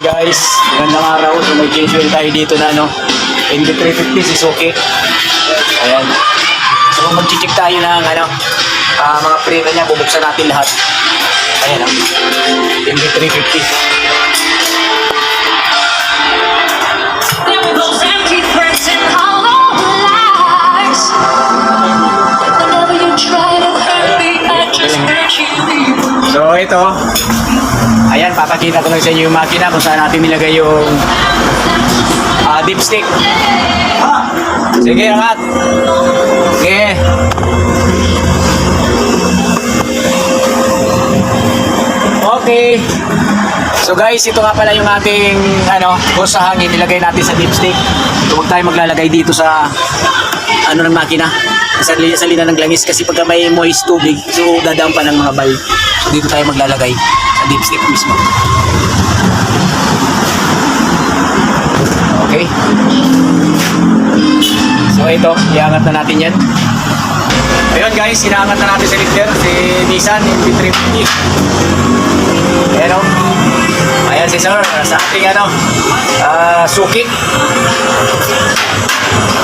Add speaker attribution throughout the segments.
Speaker 1: Guys, magandang araw. So may change oil tayo dito na NB350 Suzuki. Ayan. So mag-check tayo ng mga preno niya. Bubuksan natin lahat. Ayan NB350. So ito, ayan, papakita ko lang sa inyo yung makina kung saan natin nilagay yung dipstick. Sige, angat. Sige. Okay. So guys, ito nga pala yung ating hose sa hangin, nilagay natin sa dipstick. So huwag tayo maglalagay dito sa ng makina. Sa lina ng langis kasi pagka may moist tubig, so dadaan pa ng mga valve. So dito tayo maglalagay sa dipstick mismo. Okay. So ito, iangat na natin yan. Ayun guys, inaangat na natin sa lifter, si Nissan NB350. Ayan o. Ayan si sir, sa ating suki.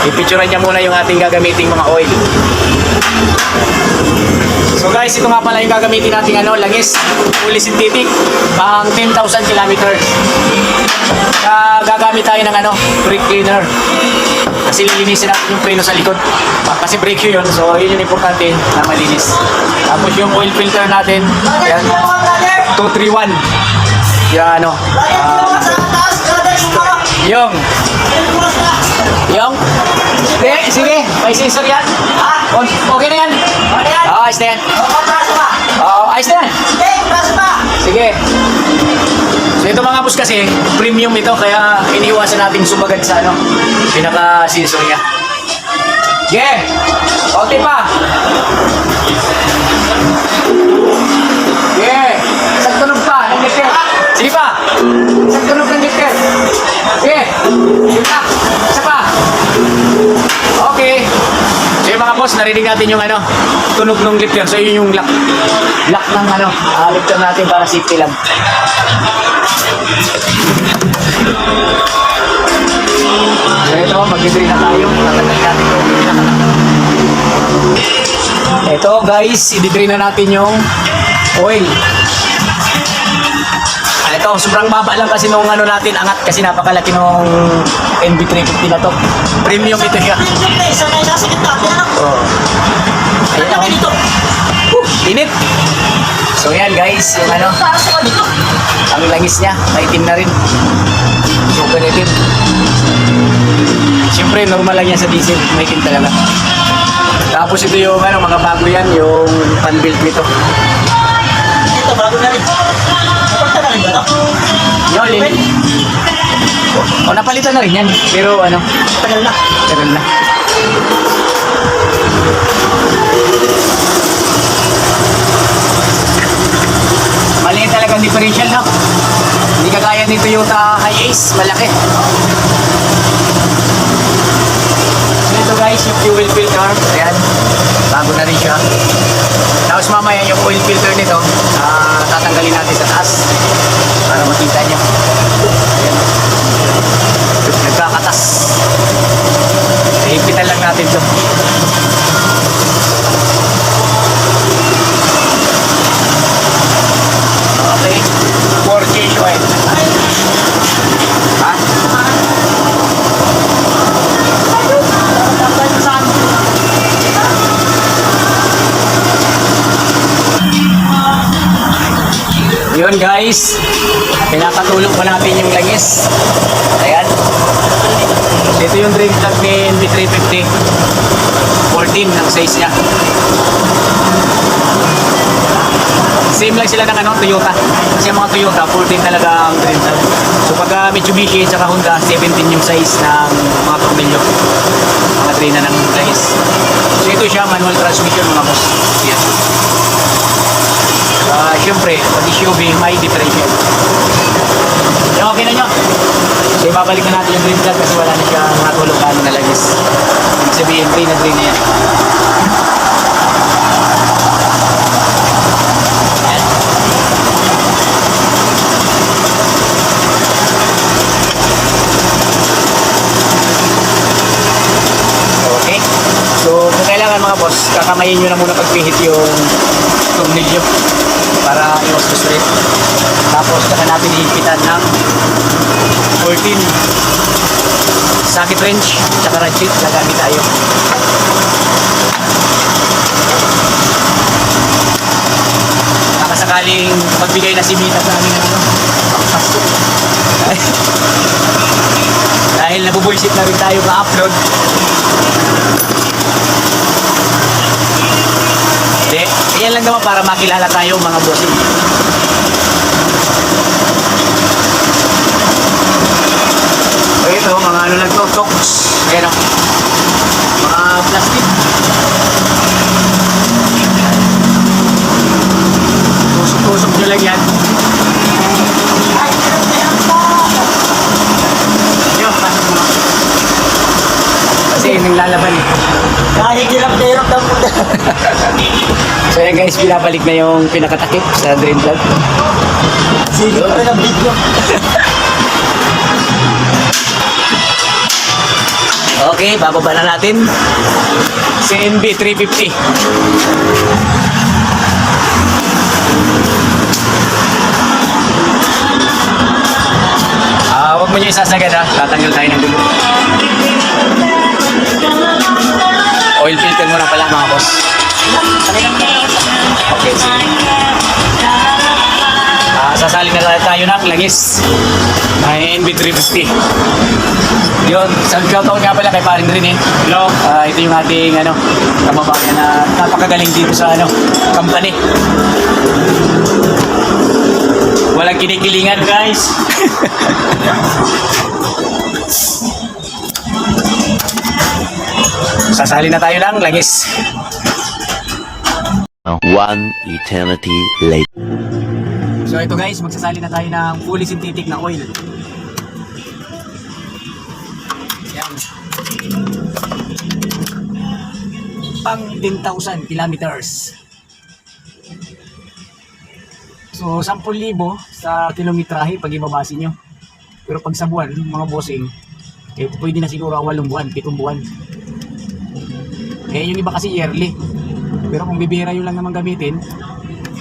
Speaker 1: Ipicturean niya muna yung ating gagamiting mga oil. So guys, ito nga pala yung gagamitin nating langis, fully synthetic, pang 10,000 kilometers. Gagamit tayo ng brake cleaner. Kasi lilinisin natin yung preno sa likod. Kasi brake yun, so yun yung importante na malinis. Tapos yung oil filter natin, yan, 231. Yan sige, may sensor yan. Okay na yan. Ayos na yan. Ayos na yan. Sige. So ito mga boss kasi, premium ito, kaya iniiwasan natin sumagad sa pinaka-sensor niya. Sige. Okay pa. Sige. Isang tunog pa ng lifter. Sige pa. Isang tunog ng lifter. Sige. Sige pa. Isa pa. Okay. So yung mga boss, narinig natin yung tunog ng lifter. So yun yung lock ng lifter natin para safety lang. So ito, mag-drain na tayo. Tatanggalin natin yung ito guys, i-drain na natin yung oil. Ito, sobrang baba lang kasi nung natin angat kasi napakalaki nung NB350 na to. Premium ito siya. Oh. Ayan ito. Init. So yan guys, yung ang langis niya, maitim na rin. Super itim. Siyempre, normal lang yan sa diesel, maitim talaga. Tapos ito yung mga bago yan, yung pan-built nito.
Speaker 2: Ito, bago na rin. Napalitan na rin ba ito?
Speaker 1: Yo, limit. Napalitan na rin yan. Pero
Speaker 2: Tagal na.
Speaker 1: tagal na. Maliit talaga ang differential, no? Hindi kagaya ni Toyota Hiace, malaki. So ito guys, yung fuel filter. Ayan, bago na rin siya. Tapos mamaya yung oil filter nito, tatanggalin natin sa taas para makita nyo. Ayan. Nagkakatas. Ipitan lang natin ito. Okay. 4 change oil. Ha? Yun guys, pinapatulog pa natin yung langis. Ayan. Ito yung drain plug ni NB350. 14 ang size niya. Same lang sila ng Toyota. Kasi ang mga Toyota, 14 talaga ang drain plug. So pagka Mitsubishi at Honda, 17 yung size ng mga tornilyo. Mga drain na ng langis. So ito siya, manual transmission mga boss. Yan. Siyempre, pag SUV, may differential. Yung okay na nyo? So ibabalik na natin yung drain plug kasi wala na siya natulog na langis. Ibig sabihin, drain na drain na yan. kakamayin nyo na muna pagpihit yung tornilyo para iwas straight. Tapos saka natin hihigpitan ng 14 socket wrench tsaka ratchet, gagamit tayo. Sakaling magbigay na si Mita sa amin ng ano, pangpasto. Dahil nabubuisit na rin tayo ka-upload. Hindi, yan lang naman para makilala tayo mga bossing. So ito, mga ano lang to, chokes. Ayan o. Mga plastic. Tusok nyo lang yan. Yun, pasok mo. Kasi nang lalaban eh.
Speaker 2: Kahit hirap na hirap ng puta.
Speaker 1: So yan guys, pinabalik na yung pinakatakip sa drain plug.
Speaker 2: Sige ko na ng video.
Speaker 1: Okay, bababa na natin. CNB 350. Huwag mo nyo isasagad ha, tatanggal tayo ng dulo. Oil filter muna pala mga boss. Okay, sige. Sasali na tayo ng langis na NB350. Yun, shoutout nga pala kay Paring Rin eh. Hello. Ito yung ating kababayan na napakagaling dito sa company. Walang kinikilingan guys. Sasali na tayo ng langis.
Speaker 3: One eternity later.
Speaker 1: So ito guys, magsasali na tayo ng fully synthetic na oil. Yan. Pang 10,000 kilometers. So 10,000 sa kilometrahe pag ibabase nyo. Pero pag sa buwan, mga bossing, pwede na siguro 8 buwan, 7 buwan. Yung iba kasi yearly. Pero kung bibira yun lang naman gamitin,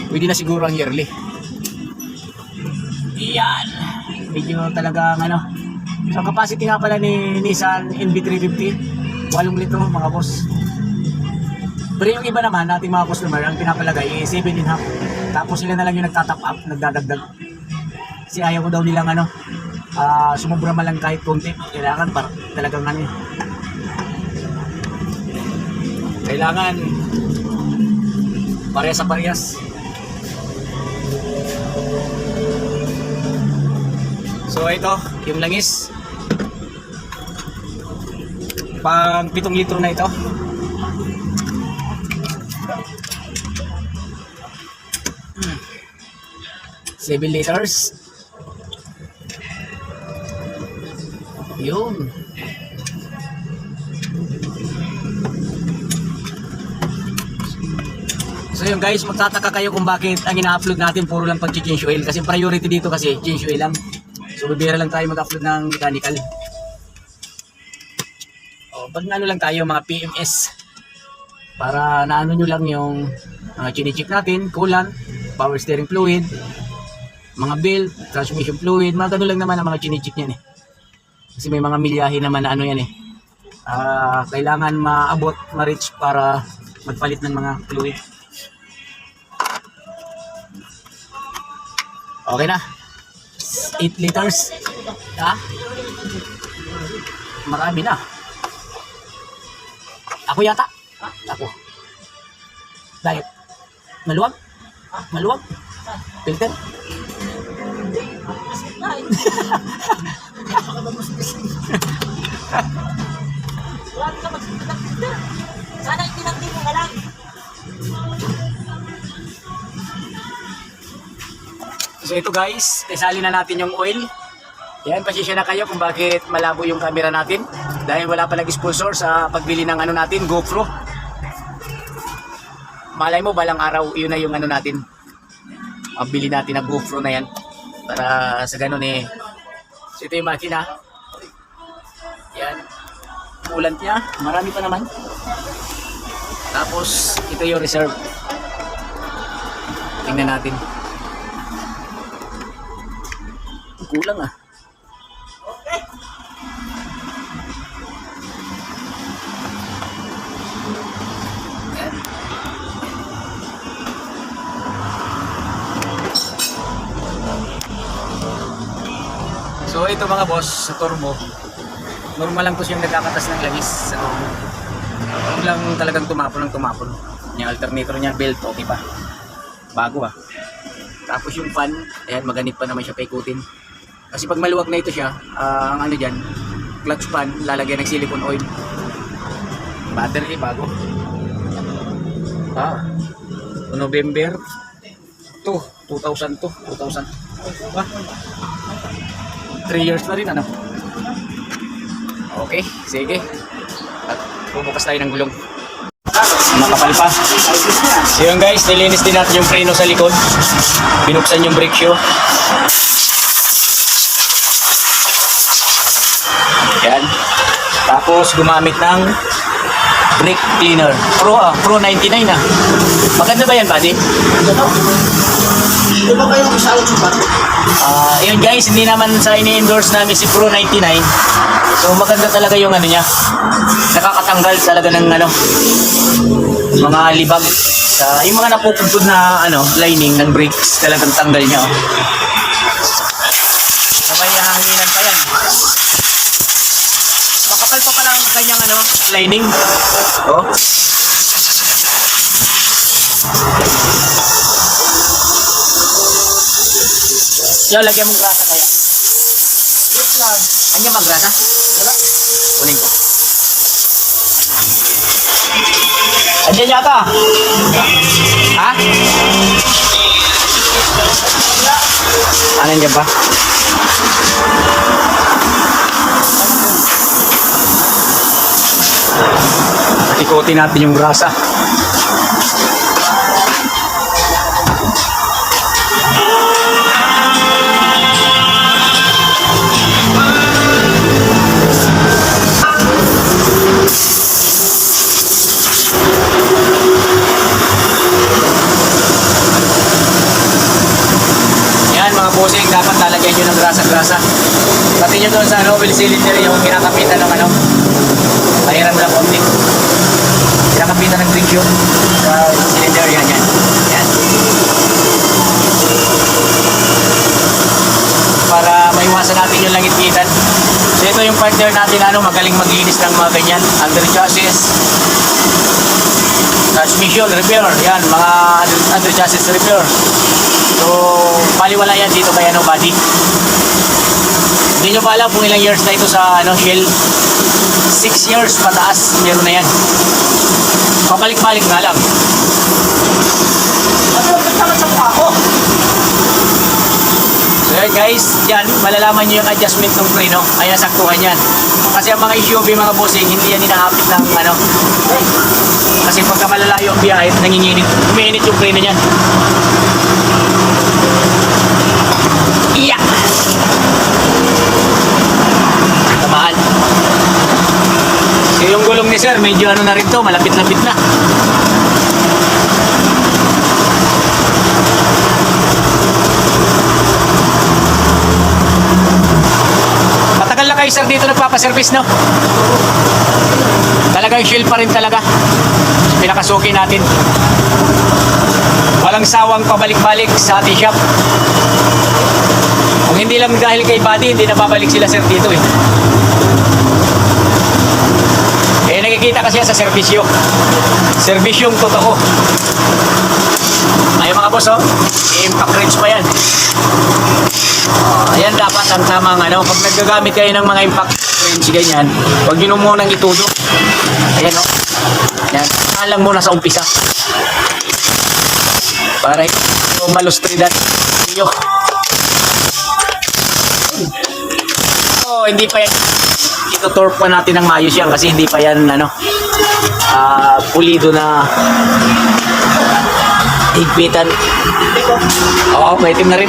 Speaker 1: pwede na siguro ang yearly. Yan. Medyo talagang So capacity nga pala ni Nissan NB350, 8 litro mga boss. Pero yung iba naman, nating mga customer, ang pinapalagay 7.5. Tapos sila na lang yung nagtatap up, nagdadagdag. Kasi ayaw ko daw nilang sumubra man lang kahit konti. Kailangan talagang kailangan parehas sa parehas. So ito, yung langis. Pang 7 litro na ito. Hmm. 7 liters. Yun. So yun guys, magtataka kayo kung bakit ang ina-upload natin puro lang pag-change oil. Kasi priority dito kasi change oil lang. So bibira lang tayo mag-upload ng mechanical. Pag lang tayo mga PMS. Para naano nyo lang yung chine-check natin, coolant, power steering fluid, mga belt, transmission fluid, mga ganun lang naman ang mga chine-check yan eh. Kasi may mga milyahe naman na yan eh. Kailangan maabot, ma-reach para magpalit ng mga fluid. Okay na. 8 liters. Marami na. Ako yata. Ako. Diet. Maluwag? Maluwag? Filter?
Speaker 2: Sana itinagdi mo ka lang.
Speaker 1: So ito guys, isali na natin yung oil. Yan, pasensya na kayo kung bakit malabo yung camera natin. Dahil wala pa nag-sponsor sa pagbili ng natin, GoPro. Malay mo, balang araw, yun na yung natin. Mabili natin na GoPro na yan. Para sa ganun so ito yung makina. Yan. Coolant niya, marami pa naman. Tapos, ito yung reserve. Tingnan natin. Kulang ah. Ayan. So ito mga boss, sa turbo, normal lang to siyang nagkakatas ng langis sa turbo. Huwag lang talagang tumapon ng tumapon. Yung alternator niya, belt, okay pa. Bago ah. Tapos yung fan, ayan, maganit pa naman siya paikutin. Kasi pag maluwag na ito siya, ang ano dyan, clutch pan, lalagyan ng silicone oil. Battery, bago. November 2000 ba? 3 years na rin, ano? Okay, sige. At bubukas tayo ng gulong. Makapal pa. So yun guys, nilinis din natin yung preno sa likod. Binuksan yung brake shoe. Yan. Tapos gumamit ng brake cleaner. Pro 99 ah. Maganda ba yan, buddy?
Speaker 2: Di ba kayo kasali sa bato?
Speaker 1: Yun guys, hindi naman sa ini-endorse namin si Pro 99. So maganda talaga yung ano niya. Nakakatanggal talaga ng ano, mga libag sa yung mga napupugtod na ano, lining ng brakes, talagang tanggal niya. Oh. Sabay hanginan pa yan. Makapal pa pala ang kanyang ano, lining. Oh. Yo, lagyan mong grasa kaya.
Speaker 2: Wait lang.
Speaker 1: Andiyan ba grasa?
Speaker 2: Wala.
Speaker 1: Kunin ko. Andiyan yata. Ha? Andiyan ba? Ikutin natin yung grasa. Bossing, dapat lalagyan nyo ng grasa-grasa. Pati nyo doon sa ano, oil cylinder yung kinakapitan ng ano, pahiram lang konti. Kinakapitan ng brake shoe sa cylinder, yan. Para maiwasan natin yung langit-ngitan. So ito yung partner natin, ano, magaling maglinis ng mga ganyan. Under chassis, transmission repair, yan, mga under chassis repair. So, paliwala yan dito kay ano, buddy. Hindi nyo pa alam kung ilang years na ito sa ano, Shell. 6 years pataas, meron na yan. Pabalik-balik nga lang.
Speaker 2: Ano ang pagkakas sa mukha ko?
Speaker 1: So yan guys, yan, malalaman nyo yung adjustment ng preno. Ay nasaktuhan yan. Kasi ang mga SUV, mga bossing, hindi yan inaapit ng ano. Kasi pagka malalayo ang biyahe, nanginginit. Umiinit yung preno niyan. Iya! Tamaan. So yung gulong ni sir, medyo ano na rin to, malapit-lapit na. Matagal na kayo sir dito nagpapaservice, no? Talagang Shell pa rin talaga. Pinakasuki natin. Walang sawang pabalik-balik sa ating shop. Kung hindi lang dahil kay buddy, hindi na babalik sila sir dito eh. Eh nakikita kasi sa servisyo. Servisyong totoo. Ayun mga boss, oh. Impact wrench pa yan. Ayan dapat ang tamang ano. Pag nagagamit kayo ng mga impact wrench ganyan, huwag nyo munang itudo. Ayan o. Yan. Alang muna sa umpisa. Para ito malustridan ninyo. Oh, hindi pa yan. Ito-torque pa natin ng maayos yan kasi hindi pa yan ano, pulido na higpitan. Oo, maitim na rin.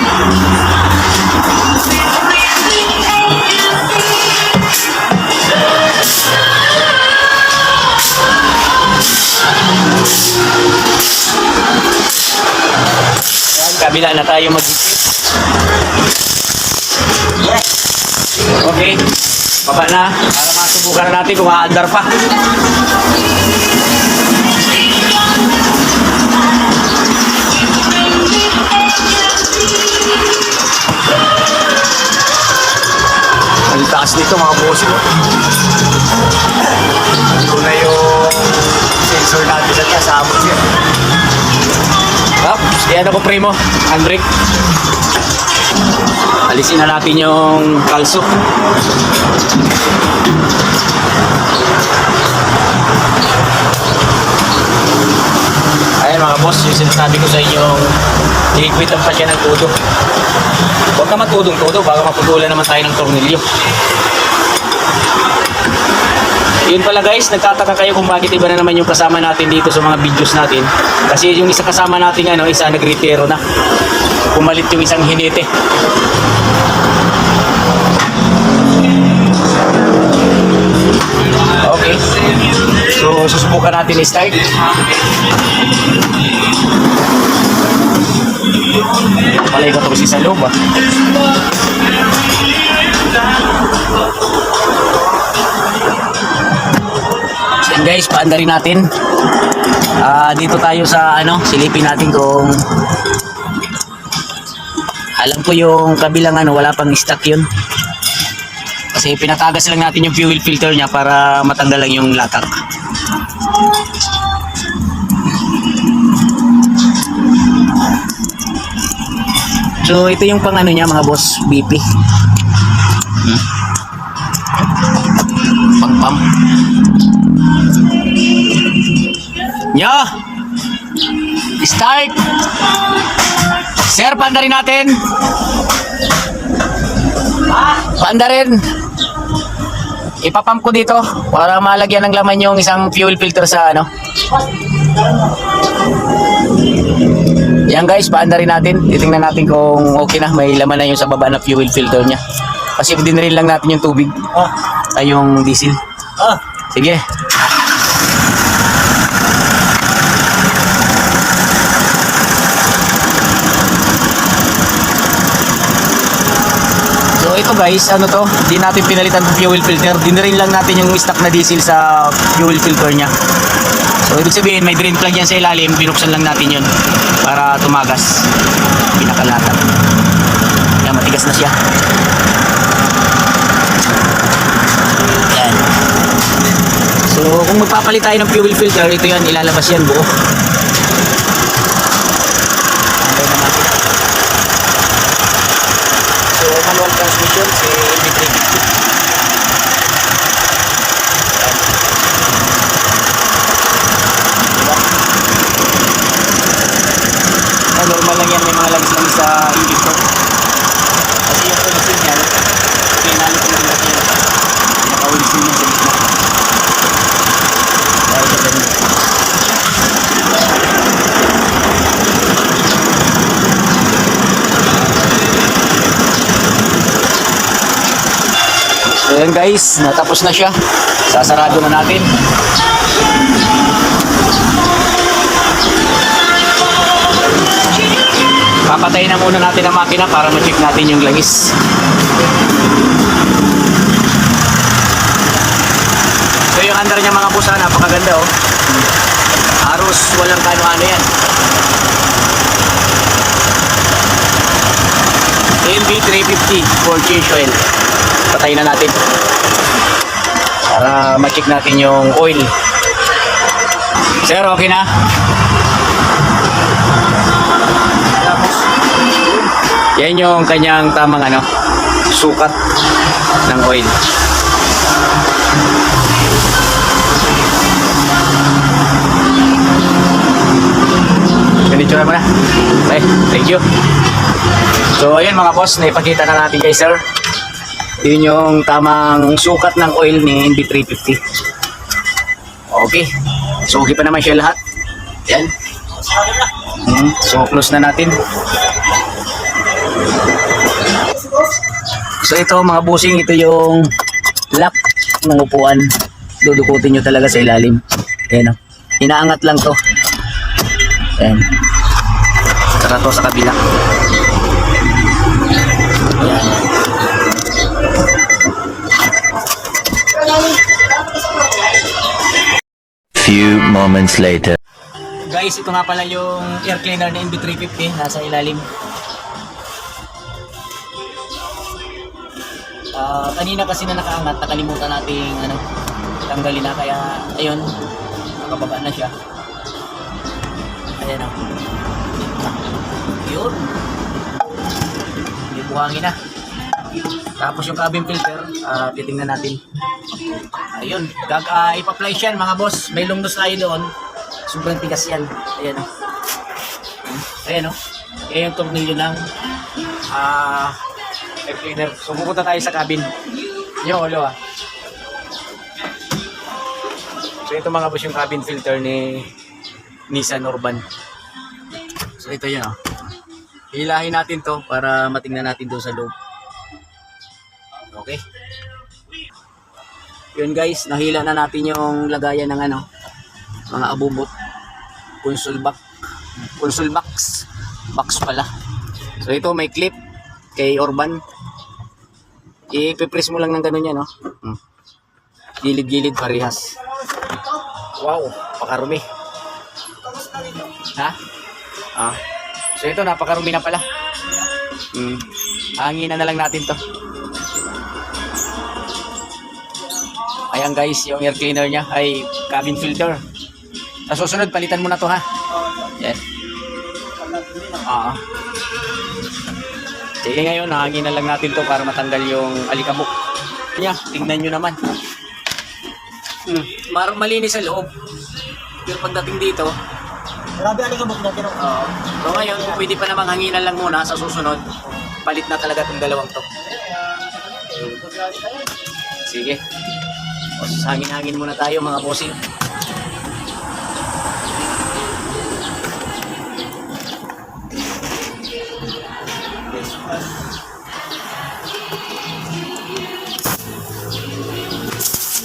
Speaker 1: kabila na tayo mag-higpit. Okay. Baba na. Para masubukan na natin kung aandar pa. Ang taas dito mga bossing. Ito na yung sensor natin sa niya. Sabot siya. Yan ako primo. Handbrake. Alisin na natin yung kalso. Ayan mga boss, yung sinasabi ko sa inyo, higpitan pa siya ng todo. Huwag ka matudong-todo, baka maputulan naman tayo ng tornilyo. Yun pala guys, nagtataka kayo kung bakit iba na naman yung kasama natin dito sa mga videos natin. Kasi yung isa kasama natin, isa nagretiro na. Pumalit yung isang hinete. Okay. So, susubukan natin i-start. Malay ko ito kasi sa loob ah. So guys, paandarin natin. Dito tayo sa silipin natin kung alam ko yung kabilang wala pang stock yun. Kasi pinatagas lang natin yung fuel filter niya para matanggal lang yung latak. So ito yung pang niya mga boss, BP. Pang pump. Nyo! Start! Sir, paandarin natin. Paandarin. Ipapump ko dito para malagyan ng laman yung isang fuel filter sa Yan guys, paandarin natin. Titingnan natin kung okay na. May laman na yung sa baba na fuel filter niya. Kasi dinril lang natin yung tubig. Ay yung diesel. Sige. So ito guys, di natin pinalitan ng fuel filter. Dinril lang natin yung stock na diesel sa fuel filter niya. So ibig sabihin may drain plug yan sa ilalim, binuksan lang natin yun para tumagas. Pinakalatag. Yan, matigas na siya. Yan. So kung magpapalit tayo ng fuel filter, ito yan, ilalabas yan buo. So manual transmission, si MB350. Normal lang yan, may mga langis-langis sa injector. Kasi yung production niya, pinalit lang natin yan. Nakaulis din yan sa gitna. Dahil sa ganun. So yan guys, natapos na siya. Sasarado na natin. Papatayin na muna natin ang makina para ma-check natin yung langis. So yung andar niya mga pusa, napakaganda Aros, walang kano-ano yan. MB350 for change oil. Patayin na natin para ma-check natin yung oil. Sir, okay na? Yan yung kanyang tamang sukat ng oil. Ganito na muna. Okay, thank you. So ayun mga boss, naipakita na natin kay sir. Yun yung tamang sukat ng oil ni MB350. Okay. So okay pa naman siya lahat. Yan. So close na natin. So ito mga busing, ito yung lock ng upuan. Dudukutin nyo talaga sa ilalim. Ayan Inaangat lang to. Ayan. Saka to sa kabila. Yan.
Speaker 3: Few moments later.
Speaker 1: Guys, ito nga pala yung air cleaner na MB350 nasa ilalim. Kanina kasi na nakaangat, nakalimutan nating tanggalin na, kaya ayun, nakababa na siya. Ayan o. Yun. Hindi buhangin na. Tapos yung cabin filter, titingnan natin. Ayun, ipa-fly yan mga boss. May lungnos tayo doon. Sobrang tigas yan. Ayan o. Ayan o. Ayan yung tornilyo ng air cleaner. So pupunta tayo sa cabin. Yung ulo ah. So ito mga boss yung cabin filter ni Nissan Urban. So ito yun o. Hilahin natin to para matingnan natin doon sa loob. Okay. Yun guys, nahila na natin yung lagayan ng mga abubot. Console box. Box pala. So ito may clip kay Urban. I-press mo lang ng ganun yan, no? Gilid-gilid parehas. Wow, pakarumi. Ha? So ito, napakarumi na pala. Hanginan na lang natin to. Ayan guys, yung air cleaner niya ay cabin filter. Sa susunod, palitan mo na to ha. Yan. Sige ngayon, nahangin na lang natin to para matanggal yung alikabok. Kanya, tingnan nyo naman. Malinis sa loob. Pero pagdating dito,
Speaker 2: Grabe, aling kabok natin.
Speaker 1: so ngayon, kung pwede pa namang hanginan lang muna sa susunod, palit na talaga itong dalawang to. Sige. O, hangin-hangin muna tayo mga bossing.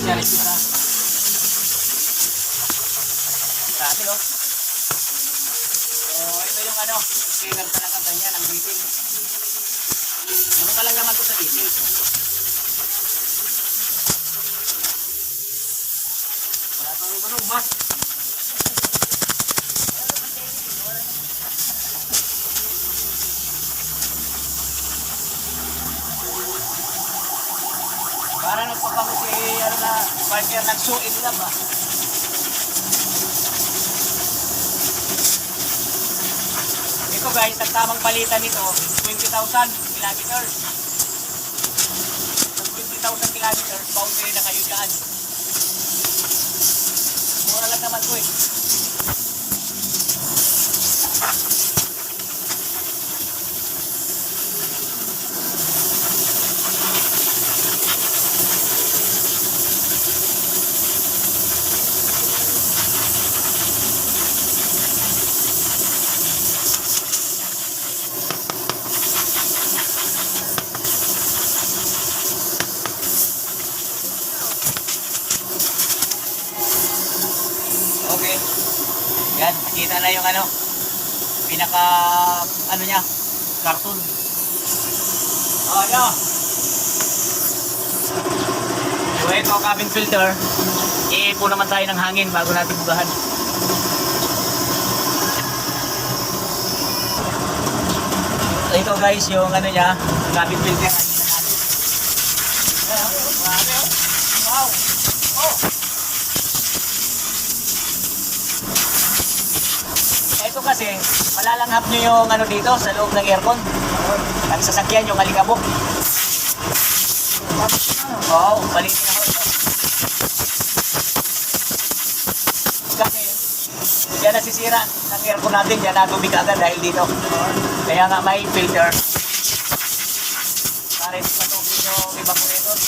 Speaker 1: Yan, ito na. Grabe, oh. So, ito yung cleaner talaga ganyan, ang diesel. Ano ka lang naman ito sa diesel. Wala itong mas. Para nagpapango si partner nagsuin na ba? Ito guys, ang tamang palitan nito 20,000 kilometers. Sa 20,000 kilometers, boundary na kayo dyan. Mura lang naman ko eh. Okay. Yan, nakita na yung pinaka niya, cartoon. Yan. So ito, cabin filter. Iipo naman tayo ng hangin bago natin bugahan. Ito guys, yung niya, cabin filter. Wow. Oh. Ito kasi, malalanghap nyo yung dito sa loob ng aircon. Ang sasakyan, yung alikabok. Wow, balikin ako ito. Kasi, yan nasisira ng aircon natin, yan natubig agad dahil dito. Kaya nga may filter. Para ito matubig yung evaporator.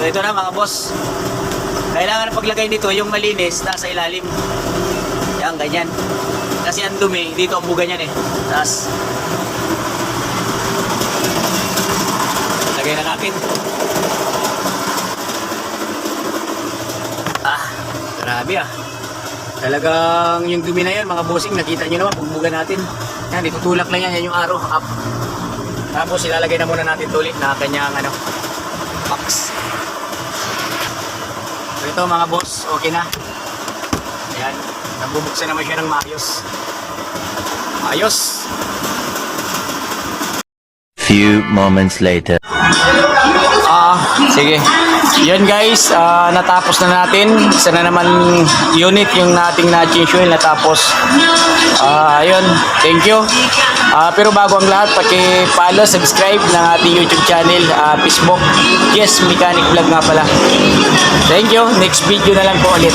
Speaker 1: So ito na mga boss. Kailangan na paglagay dito yung malinis nasa ilalim. Yan, ganyan. Kasi ang dumi, dito ang buga niyan eh. Tapos, lagay na natin. Grabe ah. Talagang yung dumi na yan, mga bossing, nakita nyo naman, bugbugan natin. Yan, itutulak lang yan, yan yung arrow, up. Tapos ilalagay na muna natin ulit na kanyang box. So ito mga boss, okay na. Ayan, nabubuksan naman siya ng maayos. Ayos.
Speaker 3: Few moments later.
Speaker 1: Sige. Yun guys, natapos na natin. Isa na naman unit yung nating na-change oil natapos. Ayun, thank you. Pero bago ang lahat, paki-follow, subscribe ng ating YouTube channel, Facebook. Yes, Mechanic Vlog nga pala. Thank you. Next video na lang po ulit.